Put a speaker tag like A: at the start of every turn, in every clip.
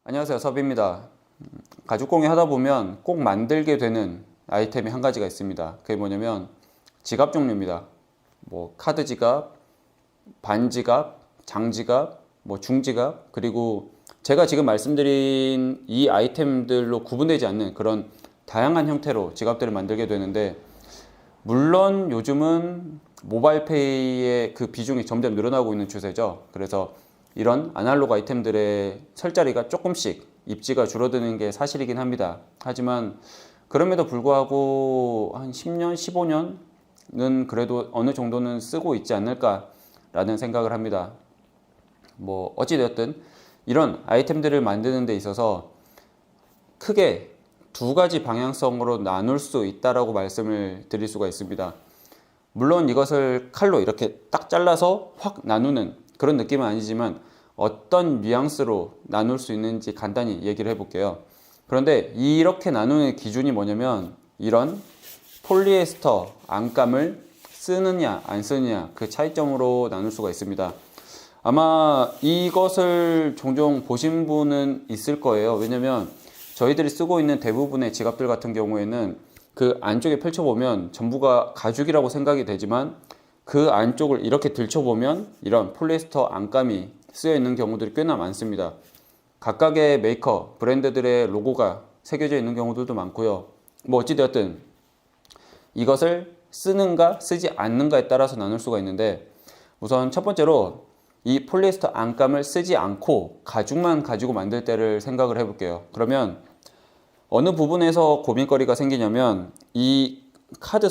A: 안녕하세요, 섭입니다. 가죽공예 하다 보면 꼭 만들게 되는 아이템이 한 가지가 있습니다. 그게 뭐냐면 지갑 종류입니다. 뭐 카드 지갑, 반지갑, 장지갑, 뭐 중지갑, 그리고 제가 지금 말씀드린 이 아이템들로 구분되지 않는 그런 다양한 형태로 지갑들을 만들게 되는데, 물론 요즘은 모바일페이의 그 비중이 점점 늘어나고 있는 추세죠. 그래서 이런 아날로그 아이템들의 설 자리가 조금씩 입지가 줄어드는 게 사실이긴 합니다. 하지만 그럼에도 불구하고 한 10년, 15년은 그래도 어느 정도는 쓰고 있지 않을까라는 생각을 합니다. 뭐 어찌되었든 이런 아이템들을 만드는 데 있어서 크게 두 가지 방향성으로 나눌 수 있다라고 말씀을 드릴 수가 있습니다. 물론 이것을 칼로 이렇게 딱 잘라서 확 나누는 그런 느낌은 아니지만 어떤 뉘앙스로 나눌 수 있는지 간단히 얘기를 해볼게요. 그런데 이렇게 나누는 기준이 뭐냐면 이런 폴리에스터 안감을 쓰느냐 안 쓰느냐 그 차이점으로 나눌 수가 있습니다. 아마 이것을 종종 보신 분은 있을 거예요. 왜냐면 저희들이 쓰고 있는 대부분의 지갑들 같은 경우에는 그 안쪽에 펼쳐보면 전부가 가죽이라고 생각이 되지만 그 안쪽을 이렇게 들춰보면 이런 폴리에스터 안감이 쓰여 있는 경우들이 꽤나 많습니다. 각각의 메이커, 브랜드들의 로고가 새겨져 있는 경우들도 많고요. 뭐 어찌되었든 이것을 쓰는가 쓰지 않는가에 따라서 나눌 수가 있는데, 우선 첫 번째로 이 폴리에스터 안감을 쓰지 않고 가죽만 가지고 만들 때를 생각을 해볼게요. 그러면 어느 부분에서 고민거리가 생기냐면 이 카드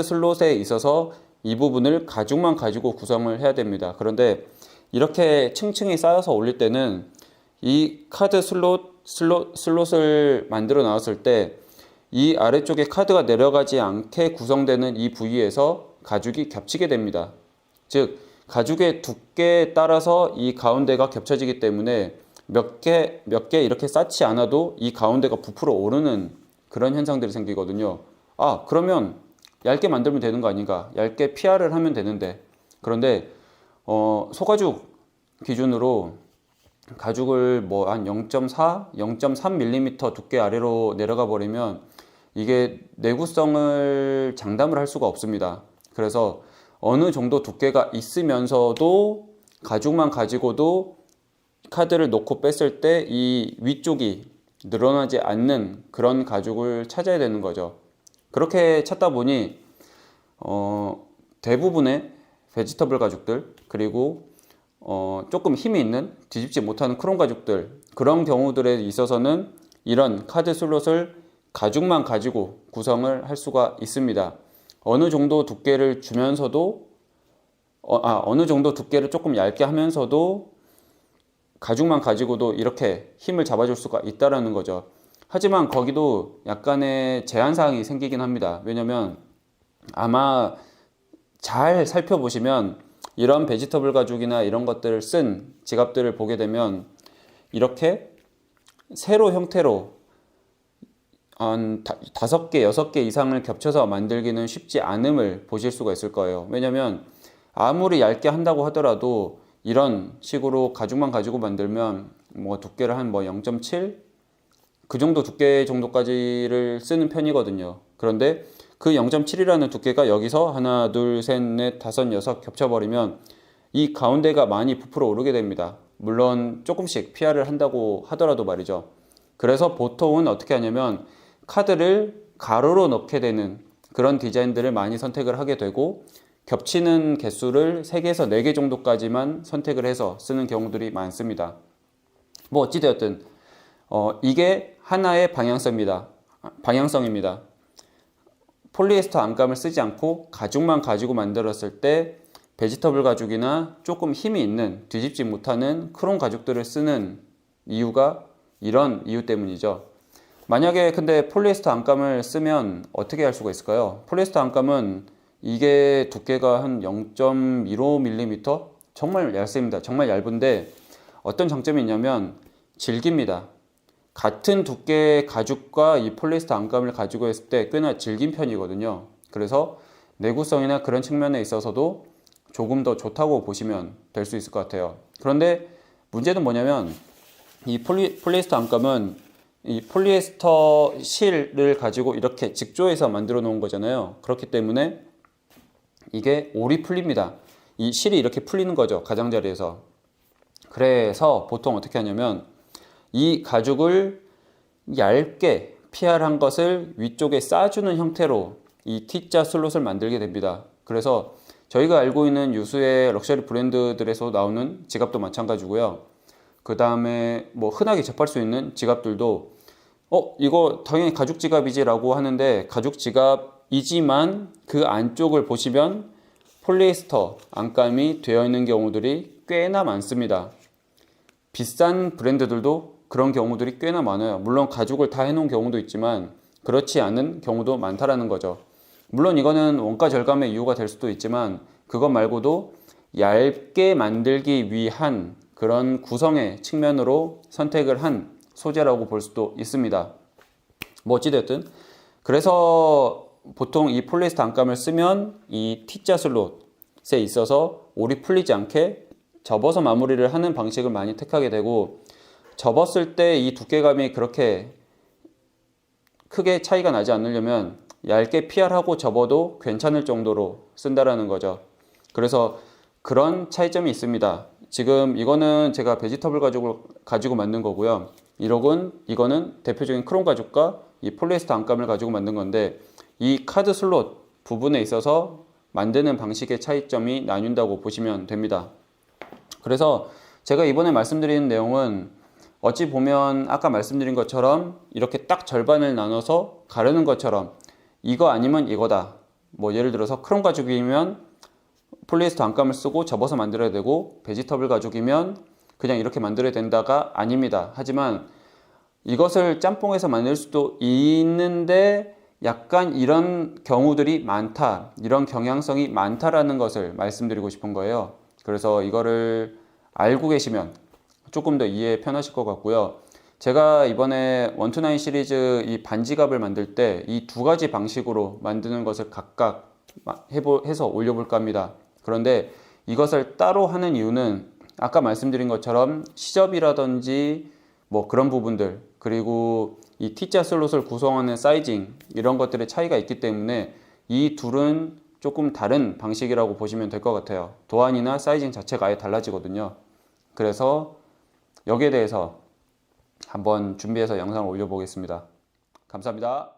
A: 슬롯에 있어서 이 부분을 가죽만 가지고 구성을 해야 됩니다. 그런데 이렇게 층층이 쌓여서 올릴 때는 이 카드 슬롯을 만들어 나왔을 때 이 아래쪽에 카드가 내려가지 않게 구성되는 이 부위에서 가죽이 겹치게 됩니다. 즉 가죽의 두께에 따라서 이 가운데가 겹쳐지기 때문에 몇 개 이렇게 쌓지 않아도 이 가운데가 부풀어 오르는 그런 현상들이 생기거든요. 그러면 얇게 만들면 되는 거 아닌가? 얇게 PR을 하면 되는데. 그런데 소가죽 기준으로 가죽을 뭐 한 0.4, 0.3mm 두께 아래로 내려가 버리면 이게 내구성을 장담을 할 수가 없습니다. 그래서 어느 정도 두께가 있으면서도 가죽만 가지고도 카드를 놓고 뺐을 때 이 위쪽이 늘어나지 않는 그런 가죽을 찾아야 되는 거죠. 그렇게 찾다 보니 대부분의 베지터블 가죽들, 그리고 조금 힘이 있는 뒤집지 못하는 크롬 가죽들, 그런 경우들에 있어서는 이런 카드 슬롯을 가죽만 가지고 구성을 할 수가 있습니다. 어느 정도 두께를 주면서도 어느 정도 두께를 조금 얇게 하면서도 가죽만 가지고도 이렇게 힘을 잡아줄 수가 있다라는 거죠. 하지만 거기도 약간의 제한사항이 생기긴 합니다. 왜냐면 아마 잘 살펴보시면 이런 베지터블 가죽이나 이런 것들을 쓴 지갑들을 보게 되면 이렇게 세로 형태로 한 5개, 6개 이상을 겹쳐서 만들기는 쉽지 않음을 보실 수가 있을 거예요. 왜냐면 아무리 얇게 한다고 하더라도 이런 식으로 가죽만 가지고 만들면 뭐 두께를 한 뭐 0.7 그 정도 두께 정도까지를 쓰는 편이거든요. 그런데 그 0.7이라는 두께가 여기서 하나, 둘, 셋, 넷, 다섯, 여섯 겹쳐버리면 이 가운데가 많이 부풀어 오르게 됩니다. 물론 조금씩 PR을 한다고 하더라도 말이죠. 그래서 보통은 어떻게 하냐면 카드를 가로로 넣게 되는 그런 디자인들을 많이 선택을 하게 되고, 겹치는 개수를 3개에서 4개 정도까지만 선택을 해서 쓰는 경우들이 많습니다. 뭐 어찌되었든 이게 하나의 방향성입니다. 폴리에스터 안감을 쓰지 않고 가죽만 가지고 만들었을 때 베지터블 가죽이나 조금 힘이 있는 뒤집지 못하는 크롬 가죽들을 쓰는 이유가 이런 이유 때문이죠. 만약에 근데 폴리에스터 안감을 쓰면 어떻게 할 수가 있을까요? 폴리에스터 안감은 이게 두께가 한 0.15mm? 정말 얇습니다. 정말 얇은데 어떤 장점이 있냐면 질깁니다. 같은 두께의 가죽과 이 폴리에스터 안감을 가지고 있을 때 꽤나 질긴 편이거든요. 그래서 내구성이나 그런 측면에 있어서도 조금 더 좋다고 보시면 될 수 있을 것 같아요. 그런데 문제는 뭐냐면 이 폴리에스터 안감은 이 폴리에스터 실을 가지고 이렇게 직조해서 만들어 놓은 거잖아요. 그렇기 때문에 이게 올이 풀립니다. 이 실이 이렇게 풀리는 거죠. 가장자리에서. 그래서 보통 어떻게 하냐면 이 가죽을 얇게 PR한 것을 위쪽에 쌓아주는 형태로 이 T자 슬롯을 만들게 됩니다. 그래서 저희가 알고 있는 유수의 럭셔리 브랜드들에서 나오는 지갑도 마찬가지고요. 그 다음에 뭐 흔하게 접할 수 있는 지갑들도 이거 당연히 가죽 지갑이지 라고 하는데 가죽 지갑이지만 그 안쪽을 보시면 폴리에스터 안감이 되어 있는 경우들이 꽤나 많습니다. 비싼 브랜드들도 그런 경우들이 꽤나 많아요. 물론 가죽을 다 해놓은 경우도 있지만 그렇지 않은 경우도 많다라는 거죠. 물론 이거는 원가 절감의 이유가 될 수도 있지만 그것 말고도 얇게 만들기 위한 그런 구성의 측면으로 선택을 한 소재라고 볼 수도 있습니다. 뭐 어찌됐든 그래서 보통 이 폴리에스터 안감을 쓰면 이 T자 슬롯에 있어서 올이 풀리지 않게 접어서 마무리를 하는 방식을 많이 택하게 되고 접었을 때 이 두께감이 그렇게 크게 차이가 나지 않으려면 얇게 PR하고 접어도 괜찮을 정도로 쓴다라는 거죠. 그래서 그런 차이점이 있습니다. 지금 이거는 제가 베지터블 가지고 만든 거고요. 이거는 대표적인 크롬 가죽과 이 폴리에스터 안감을 가지고 만든 건데 이 카드 슬롯 부분에 있어서 만드는 방식의 차이점이 나뉜다고 보시면 됩니다. 그래서 제가 이번에 말씀드리는 내용은 어찌 보면 아까 말씀드린 것처럼 이렇게 딱 절반을 나눠서 가르는 것처럼 이거 아니면 이거다. 뭐 예를 들어서 크롬 가죽이면 폴리에스터 안감을 쓰고 접어서 만들어야 되고 베지터블 가죽이면 그냥 이렇게 만들어야 된다가 아닙니다. 하지만 이것을 짬뽕해서 만들 수도 있는데 약간 이런 경우들이 많다. 이런 경향성이 많다라는 것을 말씀드리고 싶은 거예요. 그래서 이거를 알고 계시면 조금 더 이해 편하실 것 같고요. 제가 이번에 129 시리즈 이 반지갑을 만들 때 이 두 가지 방식으로 만드는 것을 각각 해서 올려볼까 합니다. 그런데 이것을 따로 하는 이유는 아까 말씀드린 것처럼 시접이라든지 뭐 그런 부분들 그리고 이 T자 슬롯을 구성하는 사이징 이런 것들의 차이가 있기 때문에 이 둘은 조금 다른 방식이라고 보시면 될 것 같아요. 도안이나 사이징 자체가 아예 달라지거든요. 그래서 여기에 대해서 한번 준비해서 영상을 올려보겠습니다. 감사합니다.